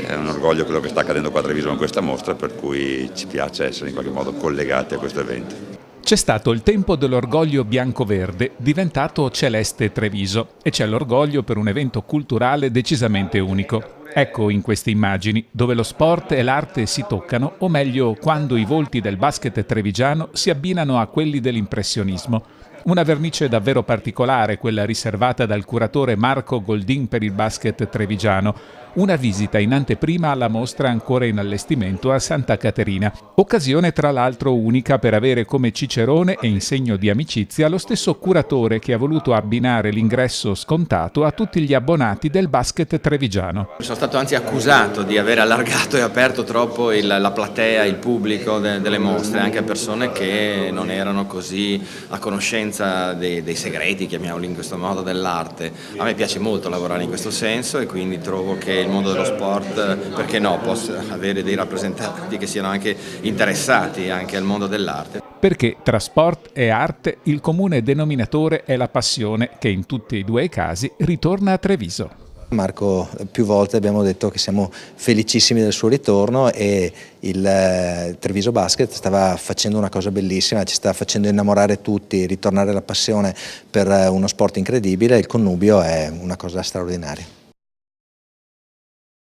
È un orgoglio quello che sta accadendo qua a Treviso con questa mostra, per cui ci piace essere in qualche modo collegati a questo evento. C'è stato il tempo dell'orgoglio bianco-verde, diventato Celeste Treviso, e c'è l'orgoglio per un evento culturale decisamente unico. Ecco in queste immagini, dove lo sport e l'arte si toccano, o meglio, quando i volti del basket trevigiano si abbinano a quelli dell'impressionismo. Una vernice davvero particolare, quella riservata dal curatore Marco Goldin per il basket trevigiano. Una visita in anteprima alla mostra ancora in allestimento a Santa Caterina. Occasione tra l'altro unica per avere come cicerone e in segno di amicizia lo stesso curatore che ha voluto abbinare l'ingresso scontato a tutti gli abbonati del basket trevigiano. Sono stato anzi accusato di aver allargato e aperto troppo la platea, il pubblico delle mostre, anche a persone che non erano così a conoscenza dei segreti, chiamiamoli in questo modo, dell'arte. A me piace molto lavorare in questo senso e quindi trovo che il mondo dello sport, perché no, possa avere dei rappresentanti che siano anche interessati anche al mondo dell'arte. Perché tra sport e arte il comune denominatore è la passione che in tutti e due i casi ritorna a Treviso. Marco, più volte abbiamo detto che siamo felicissimi del suo ritorno e il Treviso Basket stava facendo una cosa bellissima, ci sta facendo innamorare tutti, ritornare la passione per uno sport incredibile. Il connubio è una cosa straordinaria.